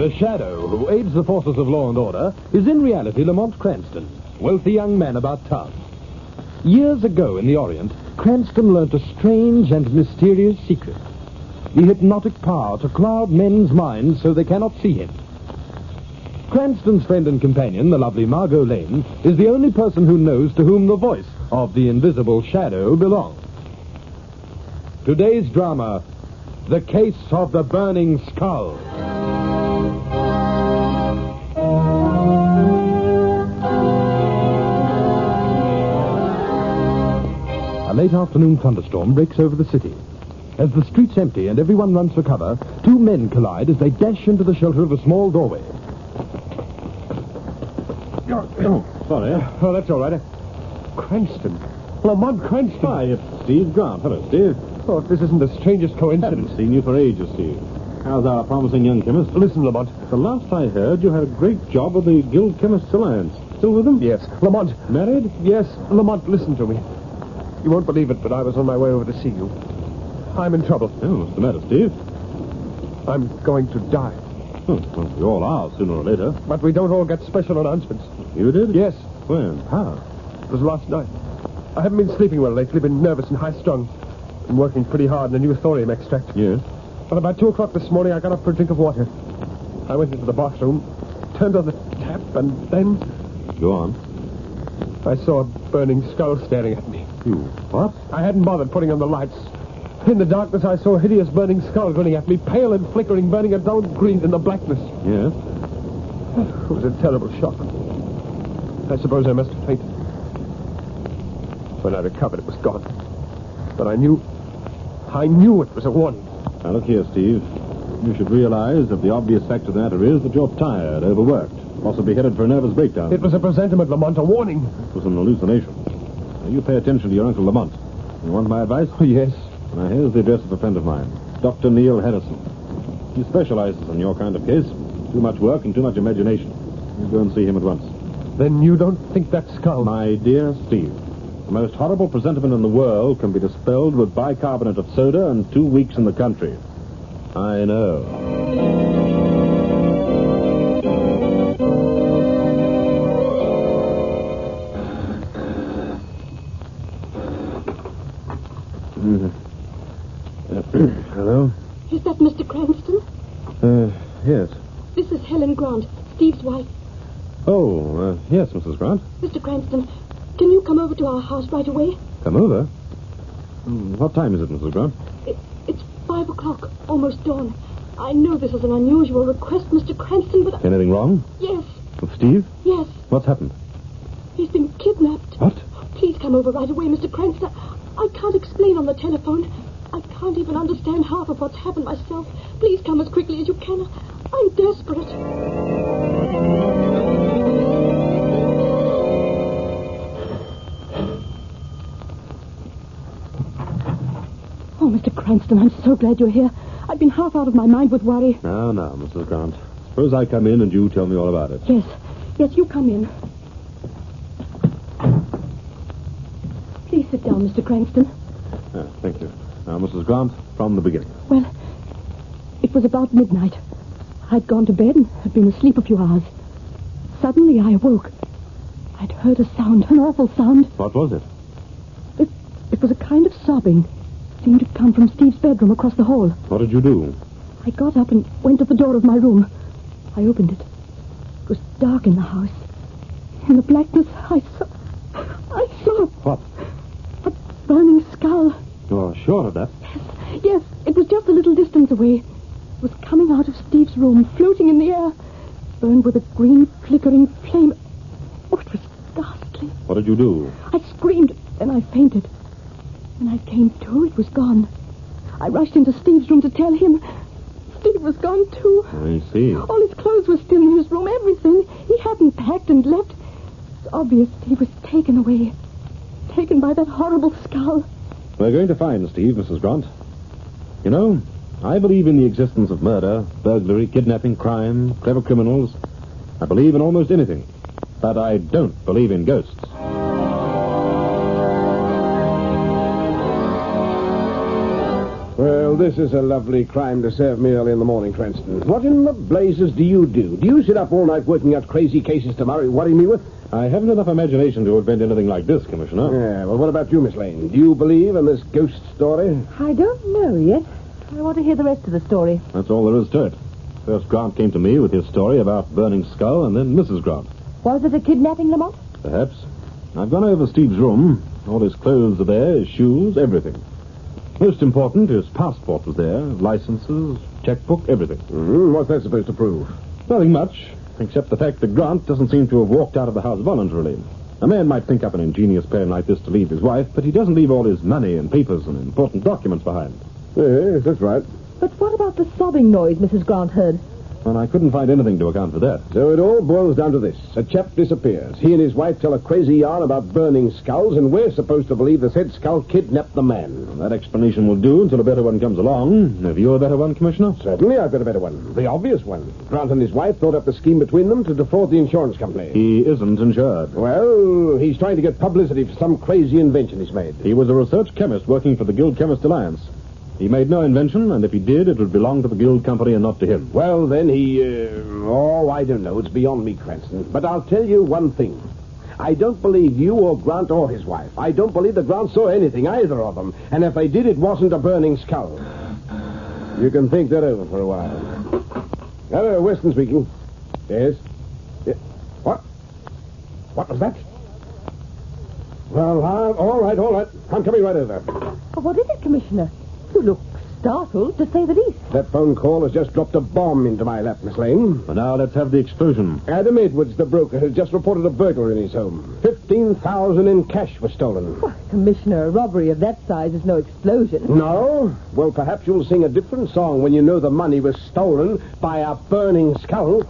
The shadow who aids the forces of law and order is in reality Lamont Cranston, wealthy young man about town. Years ago in the Orient, Cranston learnt a strange and mysterious secret. The hypnotic power to cloud men's minds so they cannot see him. Cranston's friend and companion, the lovely Margo Lane, is the only person who knows to whom the voice of the invisible shadow belongs. Today's drama, The Case of the Burning Skull. A late afternoon thunderstorm breaks over the city. As the streets empty and everyone runs for cover, two men collide as they dash into the shelter of a small doorway. Oh, sorry. Oh, that's all right. Cranston. Lamont Cranston. Hi, it's Steve Grant. Hello, Steve. Oh, if this isn't the strangest coincidence. Haven't seen you for ages, Steve. How's our promising young chemist? Listen, Lamont. The last I heard, you had a great job with the Guild Chemists Alliance. Still with them? Yes. Lamont. Married? Yes. Lamont, listen to me. You won't believe it, but I was on my way over to see you. I'm in trouble. Oh, what's the matter, Steve? I'm going to die. Oh, well, we all are, sooner or later. But we don't all get special announcements. You did? Yes. When? How? It was last night. I haven't been sleeping well lately, been nervous and high-strung. Been working pretty hard on a new thorium extract. Yes. But about 2 o'clock this morning, I got up for a drink of water. I went into the bathroom, turned on the tap, and then... Go on. I saw a burning skull staring at me. You what? I hadn't bothered putting on the lights. In the darkness, I saw a hideous burning skull grinning at me, pale and flickering, burning a dull green in the blackness. Yes? It was a terrible shock. I suppose I must have fainted. When I recovered, it was gone. But I knew it was a warning. Now, look here, Steve. You should realize that the obvious fact of the matter is that you're tired, overworked, possibly headed for a nervous breakdown. It was a presentiment, Lamont, a warning. It was an hallucination. Now, you pay attention to your Uncle Lamont. You want my advice? Oh, yes. Now, here's the address of a friend of mine, Dr. Neil Harrison. He specializes in your kind of case. Too much work and too much imagination. You go and see him at once. Then you don't think that skull... My dear Steve, the most horrible presentiment in the world can be dispelled with bicarbonate of soda and 2 weeks in the country. I know. Hello? Is that Mr. Cranston? Yes. This is Helen Grant, Steve's wife. Oh, yes, Mrs. Grant. Mr. Cranston, can you come over to our house right away? Come over? What time is it, Mrs. Grant? It's 5 o'clock, almost dawn. I know this is an unusual request, Mr. Cranston, but... Anything wrong? Yes. With Steve? Yes. What's happened? He's been kidnapped. What? Please come over right away, Mr. Cranston. I can't explain on the telephone. I can't even understand half of what's happened myself. Please come as quickly as you can. I'm desperate. Oh, Mr. Cranston, I'm so glad you're here. I've been half out of my mind with worry. No, Mrs. Grant. Suppose I come in and you tell me all about it. Yes, you come in. Please sit down, Mr. Cranston. Thank you. Now, Mrs. Grant, from the beginning. Well, it was about midnight. I'd gone to bed and had been asleep a few hours. Suddenly, I awoke. I'd heard a sound, an awful sound. What was it? It was a kind of sobbing. Seemed to come from Steve's bedroom across the hall. What did you do? I got up and went to the door of my room. I opened it. It was dark in the house. In the blackness, I saw... What? A burning skull. You're sure of that? Yes, it was just a little distance away. It was coming out of Steve's room, floating in the air, burned with a green, flickering flame. Oh, it was ghastly. What did you do? I screamed, and I fainted. When I came to, it was gone. I rushed into Steve's room to tell him. Steve was gone, too. I see. All his clothes were still in his room, everything. He hadn't packed and left. It's obvious he was taken away. Taken by that horrible skull. We're going to find Steve, Mrs. Grant. You know, I believe in the existence of murder, burglary, kidnapping, crime, clever criminals. I believe in almost anything. But I don't believe in ghosts. Well, this is a lovely crime to serve me early in the morning, Cranston. What in the blazes do you do? Do you sit up all night working out crazy cases to worry me with? I haven't enough imagination to invent anything like this, Commissioner. Yeah, well, what about you, Miss Lane? Do you believe in this ghost story? I don't know yet. I want to hear the rest of the story. That's all there is to it. First, Grant came to me with his story about burning skull, and then Mrs. Grant. Was it a kidnapping, Lamont? Perhaps. I've gone over Steve's room. All his clothes are there, his shoes, everything. Most important, his passport was there, licenses, checkbook, everything. What's that supposed to prove? Nothing much, except the fact that Grant doesn't seem to have walked out of the house voluntarily. A man might think up an ingenious plan like this to leave his wife, but he doesn't leave all his money and papers and important documents behind. Yes, that's right. But what about the sobbing noise Mrs. Grant heard? And I couldn't find anything to account for that. So it all boils down to this. A chap disappears. He and his wife tell a crazy yarn about burning skulls, and we're supposed to believe the said skull kidnapped the man. That explanation will do until a better one comes along. Have you a better one, Commissioner? Certainly, I've got a better one. The obvious one. Grant and his wife thought up the scheme between them to defraud the insurance company. He isn't insured. Well, he's trying to get publicity for some crazy invention he's made. He was a research chemist working for the Guild Chemist Alliance. He made no invention, and if he did, it would belong to the Guild Company and not to him. Well, then I don't know. It's beyond me, Cranston. But I'll tell you one thing. I don't believe you or Grant or his wife. I don't believe that Grant saw anything, either of them. And if they did, it wasn't a burning skull. You can think that over for a while. Hello, Weston speaking. Yes? What? What was that? Well, all right. I'm coming right over. Oh, what is it, Commissioner? You look startled, to say the least. That phone call has just dropped a bomb into my lap, Miss Lane. But now let's have the explosion. Adam Edwards, the broker, has just reported a burglary in his home. $15,000 in cash was stolen. Why, Commissioner, a robbery of that size is no explosion. No? Well, perhaps you'll sing a different song when you know the money was stolen by a burning skull.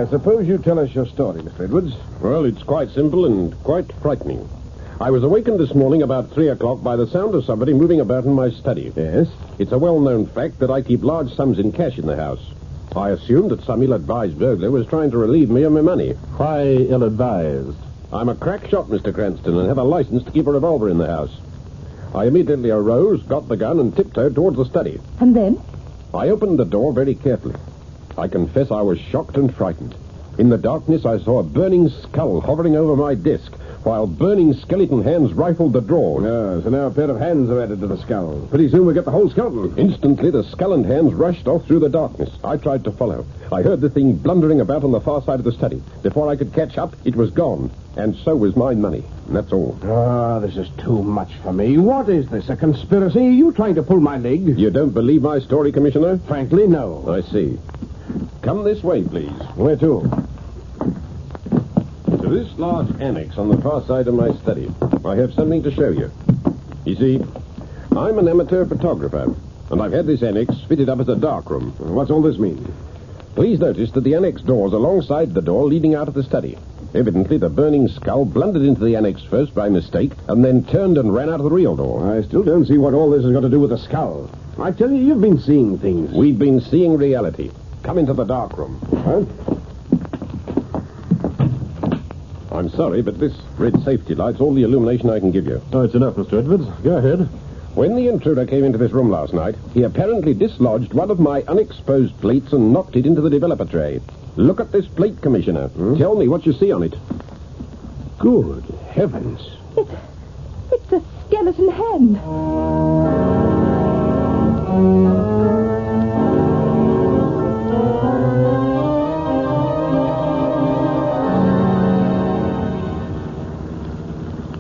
Suppose you tell us your story, Mr. Edwards. Well, it's quite simple and quite frightening. I was awakened this morning about 3 o'clock by the sound of somebody moving about in my study. Yes? It's a well-known fact that I keep large sums in cash in the house. I assumed that some ill-advised burglar was trying to relieve me of my money. Why ill-advised? I'm a crack shot, Mr. Cranston, and have a license to keep a revolver in the house. I immediately arose, got the gun, and tiptoed towards the study. And then? I opened the door very carefully. I confess I was shocked and frightened. In the darkness, I saw a burning skull hovering over my desk, while burning skeleton hands rifled the drawers. So now a pair of hands are added to the skull. Pretty soon we'll get the whole skeleton. Instantly, the skull and hands rushed off through the darkness. I tried to follow. I heard the thing blundering about on the far side of the study. Before I could catch up, it was gone. And so was my money. And that's all. This is too much for me. What is this, a conspiracy? Are you trying to pull my leg? You don't believe my story, Commissioner? Frankly, no. I see. Come this way, please. Where to? To this large annex on the far side of my study. I have something to show you. You see, I'm an amateur photographer, and I've had this annex fitted up as a darkroom. What's all this mean? Please notice that the annex door's alongside the door leading out of the study. Evidently, the burning skull blundered into the annex first by mistake, and then turned and ran out of the real door. I still don't see what all this has got to do with the skull. I tell you, you've been seeing things. We've been seeing reality. Come into the darkroom. Huh? I'm sorry, but this red safety light's all the illumination I can give you. Oh, it's enough, Mr. Edwards. Go ahead. When the intruder came into this room last night, he apparently dislodged one of my unexposed plates and knocked it into the developer tray. Look at this plate, Commissioner. Tell me what you see on it. Good heavens. It's a skeleton hand.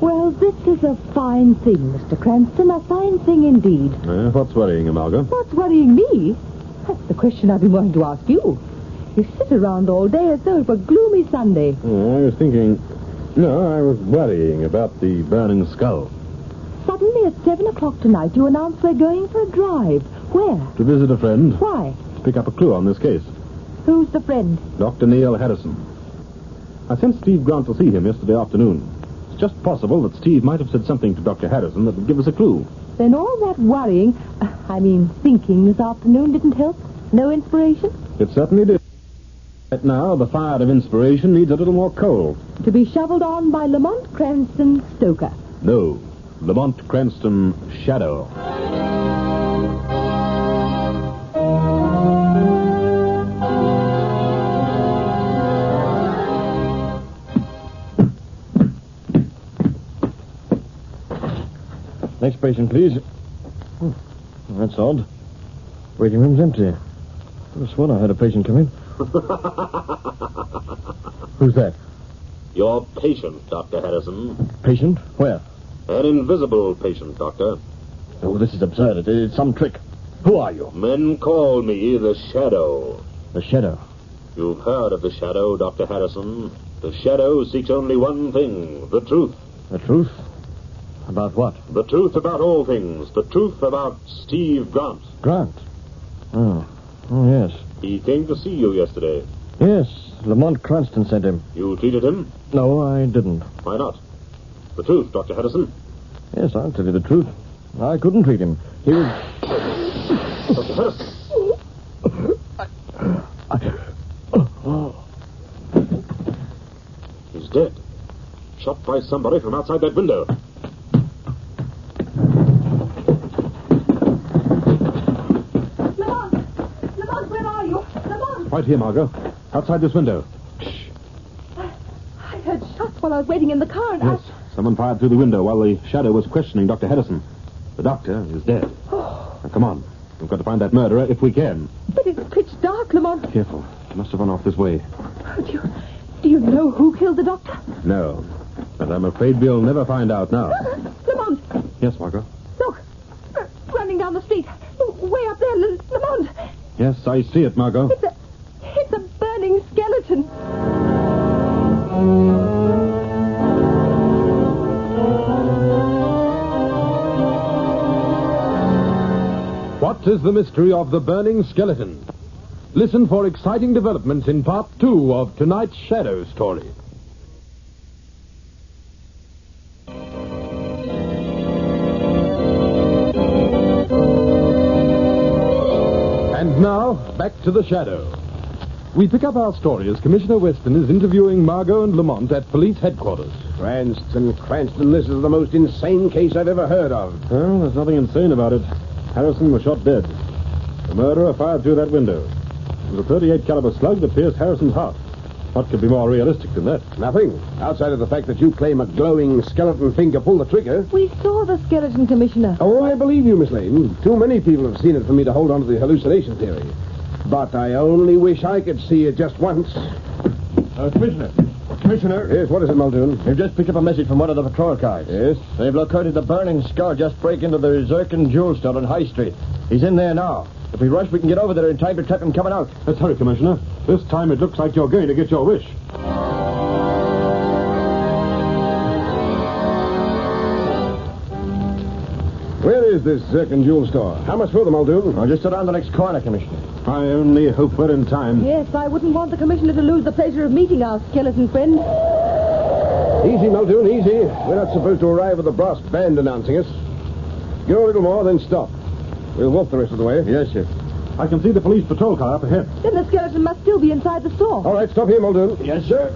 Well, this is a fine thing, Mr. Cranston. A fine thing indeed. What's worrying you, Margo? What's worrying me? That's the question I've been wanting to ask you. You sit around all day as though it were gloomy Sunday. I was thinking... No, I was worrying about the burning skull. Suddenly at 7 o'clock tonight, you announce we're going for a drive. Where? To visit a friend. Why? To pick up a clue on this case. Who's the friend? Dr. Neil Harrison. I sent Steve Grant to see him yesterday afternoon. It's just possible that Steve might have said something to Dr. Harrison that would give us a clue. Then all that worrying, thinking this afternoon didn't help? No inspiration? It certainly did. Right now, the fire of inspiration needs a little more coal. To be shoveled on by Lamont Cranston, stoker. No, Lamont Cranston, Shadow. Next patient, please. That's odd. Waiting room's empty. I could have sworn I had a patient come in. Who's that? Your patient, Dr. Harrison. Patient? Where? An invisible patient, Doctor. Oh, this is absurd. It's some trick. Who are you? Men call me the Shadow. The Shadow. You've heard of the Shadow, Dr. Harrison. The Shadow seeks only one thing, the truth. The truth? About what? The truth about all things. The truth about Steve Grant. Grant? Oh, yes. He came to see you yesterday. Yes, Lamont Cranston sent him. You treated him? No, I didn't. Why not? The truth, Dr. Harrison. Yes, I'll tell you the truth. I couldn't treat him. He was... Dr. Harrison. He's dead. Shot by somebody from outside that window. Lamont, where are you? Lamont! Right here, Margo. Outside this window. I heard shots while I was waiting in the car, and Yes. Someone fired through the window while the Shadow was questioning Dr. Harrison. The doctor is dead. Now, come on. We've got to find that murderer if we can. But it's pitch dark, Lamont. Careful. He must have run off this way. Do you know who killed the doctor? No. But I'm afraid we'll never find out now. Lamont, Yes, Margo? look. Running down the street. Way up there, Lamont. Yes, I see it, Margo. It's a burning skeleton. What is the mystery of the burning skeleton? Listen for exciting developments in part 2 of tonight's Shadow story. And now, back to the Shadow. We pick up our story as Commissioner Weston is interviewing Margo and Lamont at police headquarters. Cranston, this is the most insane case I've ever heard of. Well, there's nothing insane about it. Harrison was shot dead. The murderer fired through that window. It was a .38 caliber slug that pierced Harrison's heart. What could be more realistic than that? Nothing. Outside of the fact that you claim a glowing skeleton finger pulled the trigger. We saw the skeleton, Commissioner. Oh, I believe you, Miss Lane. Too many people have seen it for me to hold on to the hallucination theory. But I only wish I could see it just once. Commissioner. Yes, what is it, Muldoon? We've just picked up a message from one of the patrol cars. Yes? They've located the burning skull just break into the Zircon Jewel store on High Street. He's in there now. If we rush, we can get over there in time to trap him coming out. Let's hurry, Commissioner. This time it looks like you're going to get your wish. Where is this Zircon Jewel store? How much further, Muldoon? Oh, just around the next corner, Commissioner. I only hope we're in time. Yes, I wouldn't want the Commissioner to lose the pleasure of meeting our skeleton friend. Easy, Muldoon, easy. We're not supposed to arrive with a brass band announcing us. Go a little more, then stop. We'll walk the rest of the way. Yes, sir. I can see the police patrol car up ahead. Then the skeleton must still be inside the store. All right, stop here, Muldoon. Yes, sir.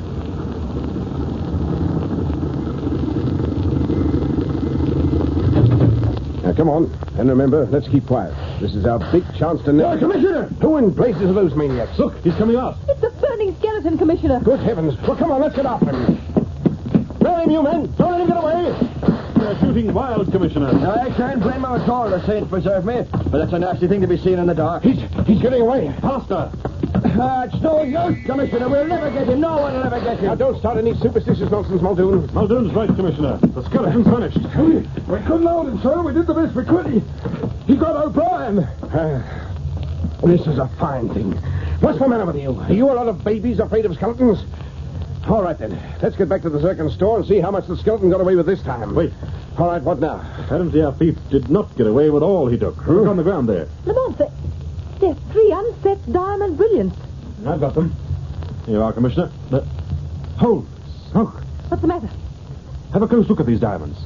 Now, come on. And remember, let's keep quiet. This is our big chance to know. Commissioner! Who in places are those maniacs? Look, he's coming out. It's a burning skeleton, Commissioner. Good heavens. Well, come on, let's get after him. Grab him, you men. Don't let him get away. They're shooting wild, Commissioner. Now, I can't blame him at all, the saints preserve me. But that's a nasty thing to be seen in the dark. He's getting away. Faster. It's no use, Commissioner. We'll never get him. No one will ever get him. Now, don't start any superstitious nonsense, Muldoon. Muldoon's right, Commissioner. The skeleton's vanished. We couldn't hold him, sir. We did the best we could. He got O'Brien. This is a fine thing. What's the matter with you? Are you a lot of babies afraid of skeletons? All right, then. Let's get back to the Zircon store and see how much the skeleton got away with this time. Wait. All right, what now? Apparently our thief did not get away with all he took. Look on the ground there. Lamont, there's 3 unset diamond brilliants. I've got them. Here you are, Commissioner. Hold. Smoke. What's the matter? Have a close look at these diamonds.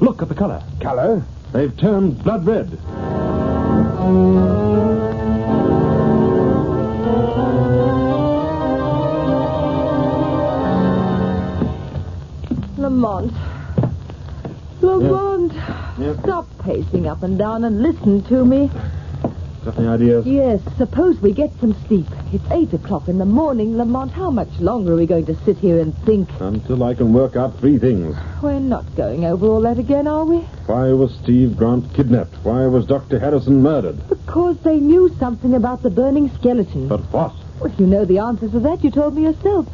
Look at the color. Color? They've turned blood red. Lamont. Lamont, stop pacing up and down and listen to me. Got any ideas? Yes, suppose we get some sleep. It's 8 o'clock in the morning, Lamont. How much longer are we going to sit here and think? Until I can work out 3 things. We're not going over all that again, are we? Why was Steve Grant kidnapped? Why was Dr. Harrison murdered? Because they knew something about the burning skeleton. But what? Well, you know the answer to that. You told me yourself.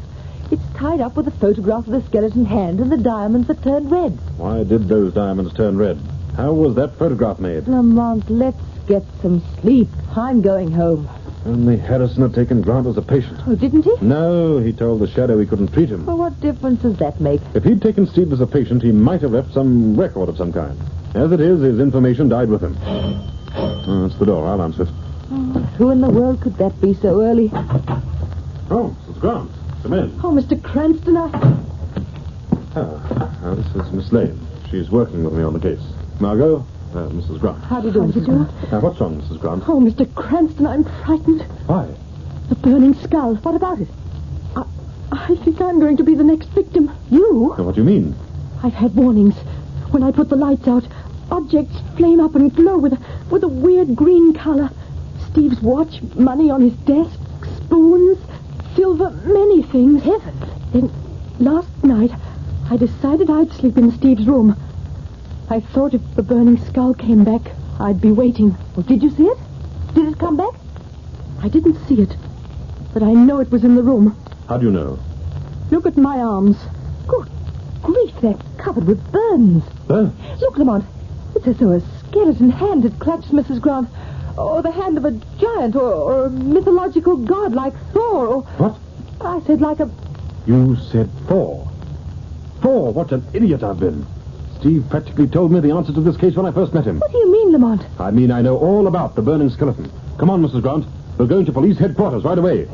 It's tied up with a photograph of the skeleton hand and the diamonds that turned red. Why did those diamonds turn red? How was that photograph made? Lamont, let's get some sleep. I'm going home. Only Harrison had taken Grant as a patient. Oh, didn't he? No, he told the Shadow he couldn't treat him. Well, what difference does that make? If he'd taken Steve as a patient, he might have left some record of some kind. As it is, his information died with him. Oh, that's the door. I'll answer it. Who in the world could that be so early? Oh, it's Grant. Come in. Oh, Mr. Cranston, Now, this is Miss Lane. She's working with me on the case. Margo, Mrs. Grant. How do you do, Mrs. Grant? Now, what's wrong, Mrs. Grant? Oh, Mr. Cranston, I'm frightened. Why? The burning skull. What about it? I think I'm going to be the next victim. You? Now, what do you mean? I've had warnings. When I put the lights out, objects flame up and glow with a weird green color. Steve's watch, money on his desk, spoons, silver, many things. Heavens. Then, last night, I decided I'd sleep in Steve's room. I thought if the burning skull came back, I'd be waiting. Well, did you see it? Did it come back? I didn't see it, but I know it was in the room. How do you know? Look at my arms. Good grief, they're covered with burns. Burns? Look, Lamont. It's as though a skeleton hand had clutched Mrs. Grant. Or the hand of a giant or a mythological god like Thor or... What? I said like a... You said Thor. Thor, what an idiot I've been. Steve practically told me the answer to this case when I first met him. What do you mean, Lamont? I mean, I know all about the burning skeleton. Come on, Mrs. Grant. We're going to police headquarters right away.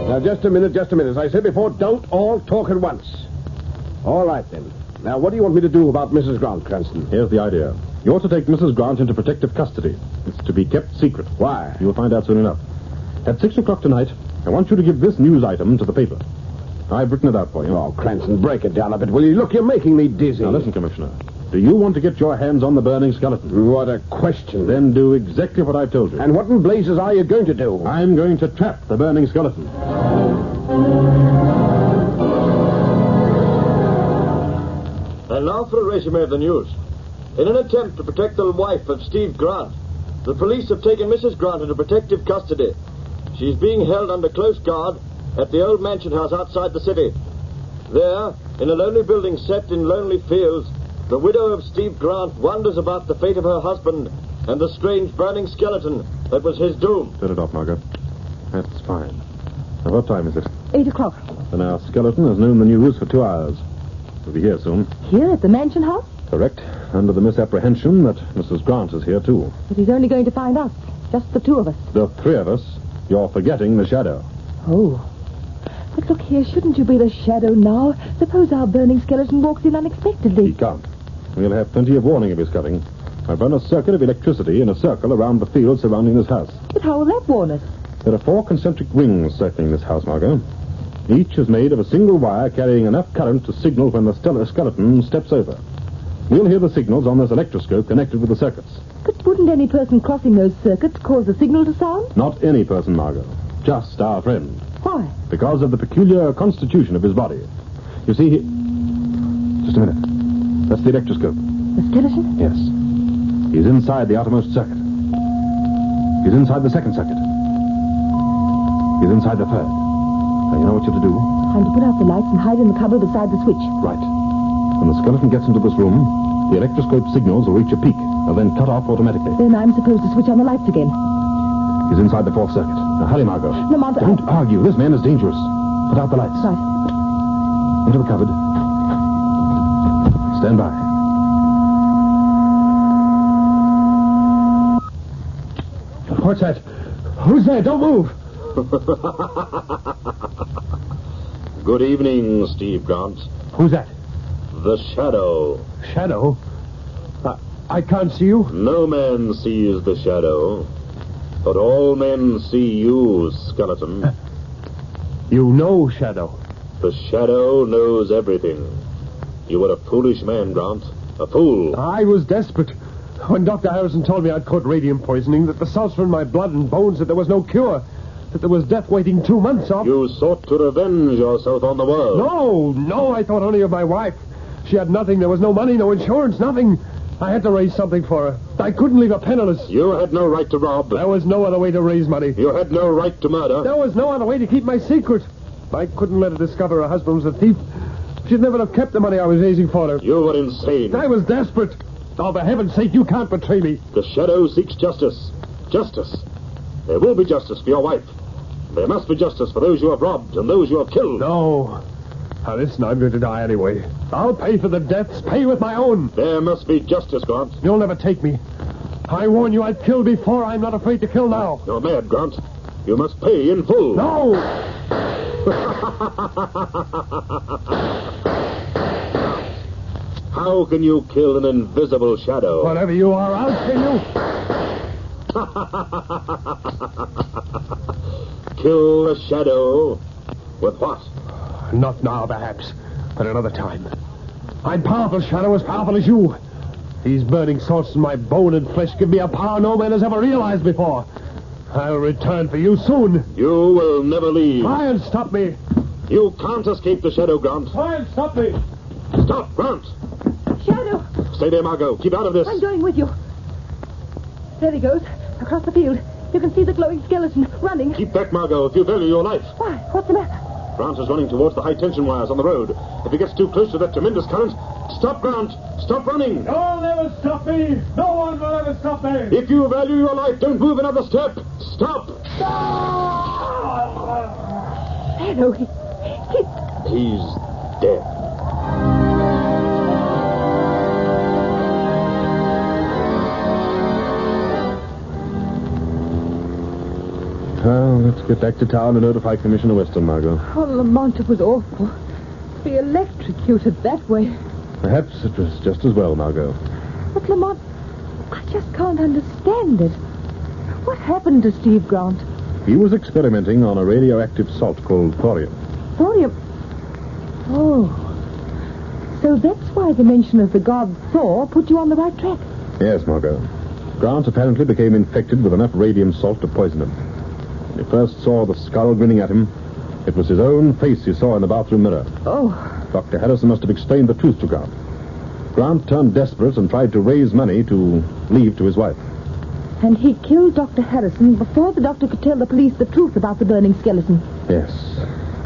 Now, just a minute. As I said before, don't all talk at once. All right, then. Now, what do you want me to do about Mrs. Grant, Cranston? Here's the idea. You're to take Mrs. Grant into protective custody. It's to be kept secret. Why? You'll find out soon enough. At 6 o'clock tonight, I want you to give this news item to the paper. I've written it out for you. Oh, Cranston, break it down a bit, will you? Look, you're making me dizzy. Now, listen, Commissioner. Do you want to get your hands on the burning skeleton? What a question. Then do exactly what I've told you. And what in blazes are you going to do? I'm going to trap the burning skeleton. And now for a resume of the news. In an attempt to protect the wife of Steve Grant, the police have taken Mrs. Grant into protective custody. She's being held under close guard at the old mansion house outside the city. There, in a lonely building set in lonely fields, the widow of Steve Grant wonders about the fate of her husband and the strange burning skeleton that was his doom. Turn it off, Margo. That's fine. Now, what time is it? 8 o'clock. And our skeleton has known the news for 2 hours. We'll be here soon. Here at the mansion house? Correct. Under the misapprehension that Mrs. Grant is here, too. But he's only going to find us. Just the 2 of us. The 3 of us. You're forgetting the Shadow. Oh. But look here, shouldn't you be the Shadow now? Suppose our burning skeleton walks in unexpectedly. He can't. We'll have plenty of warning of his coming. I've run a circuit of electricity in a circle around the field surrounding this house. But how will that warn us? There are 4 concentric rings circling this house, Margo. Each is made of a single wire carrying enough current to signal when the skeleton steps over. We'll hear the signals on this electroscope connected with the circuits. But wouldn't any person crossing those circuits cause the signal to sound? Not any person, Margo. Just our friend. Why? Because of the peculiar constitution of his body. You see, just a minute. That's the electroscope. The skeleton? Yes. He's inside the outermost circuit. He's inside the second circuit. He's inside the third. Now, you know what you have to do? Time to put out the lights and hide in the cupboard beside the switch. Right. When the skeleton gets into this room, the electroscope signals will reach a peak and then cut off automatically. Then I'm supposed to switch on the lights again. He's inside the 4th circuit. Now, hurry, Margo. Lamont, Don't argue. This man is dangerous. Put out the lights. Right. Into the cupboard. Stand by. What's that? Who's there? Don't move. Good evening, Steve Grant. Who's that? The Shadow. Shadow? I can't see you. No man sees the Shadow, but all men see you, skeleton. You know Shadow. The shadow knows everything. You were a foolish man, Grant. A fool. I was desperate. When Dr. Harrison told me I'd caught radium poisoning, that the salts were in my blood and bones, that there was no cure, that there was death waiting 2 months off. You sought to revenge yourself on the world. No, I thought only of my wife. She had nothing. There was no money, no insurance, nothing. I had to raise something for her. I couldn't leave her penniless. You had no right to rob. There was no other way to raise money. You had no right to murder. There was no other way to keep my secret. I couldn't let her discover her husband was a thief. She'd never have kept the money I was raising for her. You were insane. I was desperate. Oh, for heaven's sake, you can't betray me. The shadow seeks justice. Justice. There will be justice for your wife. There must be justice for those you have robbed and those you have killed. No. Now, listen, I'm going to die anyway. I'll pay for the deaths, pay with my own. There must be justice, Grant. You'll never take me. I warn you, I've killed before. I'm not afraid to kill now. You're mad, Grant. You must pay in full. No! How can you kill an invisible shadow? Whatever you are, I'll kill you. Kill the shadow with what? Not now, perhaps, but another time. I'm powerful, Shadow, as powerful as you. These burning salts in my bone and flesh give me a power no man has ever realized before. I'll return for you soon. You will never leave. Try and stop me. You can't escape the shadow, Grant. Try and stop me. Stop, Grant. Shadow, Stay there, Margo. Keep out of this. I'm going with you. There he goes, across the field. You can see the glowing skeleton running. Keep back, Margo, if you value your life. Why? What's the matter? Grant is running towards the high-tension wires on the road. If he gets too close to that tremendous current, stop, Grant. Stop running. No one will ever stop me. No one will ever stop me. If you value your life, don't move another step. Stop. Shadow, He's dead. Well, let's get back to town and notify Commissioner Weston, Margo. Oh, Lamont, it was awful. Be electrocuted that way. Perhaps it was just as well, Margo. But, Lamont, I just can't understand it. What happened to Steve Grant? He was experimenting on a radioactive salt called thorium. Thorium. Oh. So that's why the mention of the god Thor put you on the right track. Yes, Margo. Grant apparently became infected with enough radium salt to poison him. When he first saw the skull grinning at him, it was his own face he saw in the bathroom mirror. Oh. Dr. Harrison must have explained the truth to Grant. Grant turned desperate and tried to raise money to leave to his wife. And he killed Dr. Harrison before the doctor could tell the police the truth about the burning skeleton. Yes.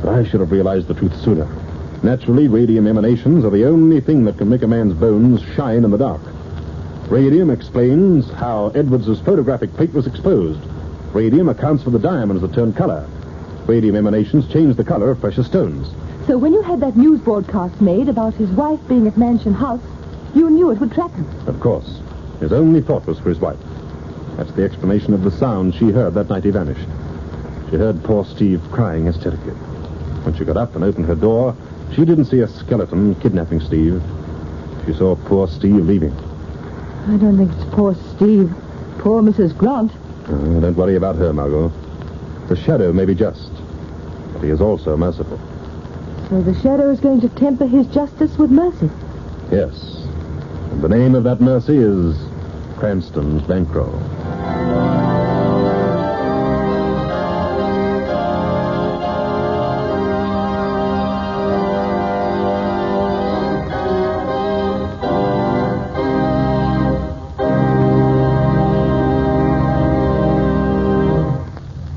I should have realized the truth sooner. Naturally, radium emanations are the only thing that can make a man's bones shine in the dark. Radium explains how Edwards's photographic plate was exposed. Radium accounts for the diamonds that turn color. Radium emanations change the color of precious stones. So when you had that news broadcast made about his wife being at Mansion House, you knew it would track him. Of course. His only thought was for his wife. That's the explanation of the sound she heard that night he vanished. She heard poor Steve crying hysterically. When she got up and opened her door, she didn't see a skeleton kidnapping Steve. She saw poor Steve leaving. I don't think it's poor Steve. Poor Mrs. Grant. Don't worry about her, Margot. The shadow may be just, but he is also merciful. So the shadow is going to temper his justice with mercy. Yes. And the name of that mercy is Cranston's bankroll.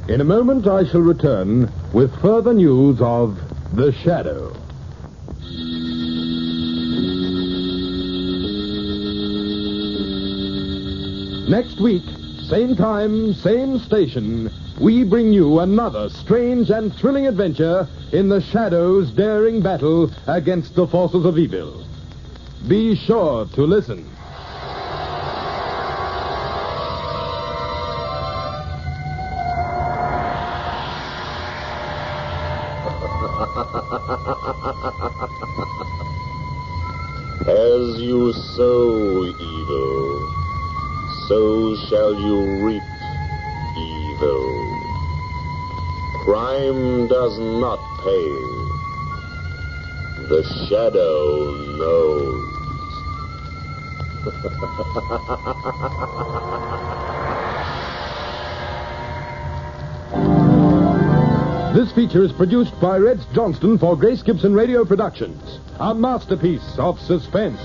In a moment, I shall return with further news of The Shadow. Next week, same time, same station, we bring you another strange and thrilling adventure in The Shadow's daring battle against the forces of evil. Be sure to listen. As you sow evil, so shall you reap evil. Crime does not pay, The shadow knows. This feature is produced by Reg Johnston for Grace Gibson Radio Productions. A masterpiece of suspense.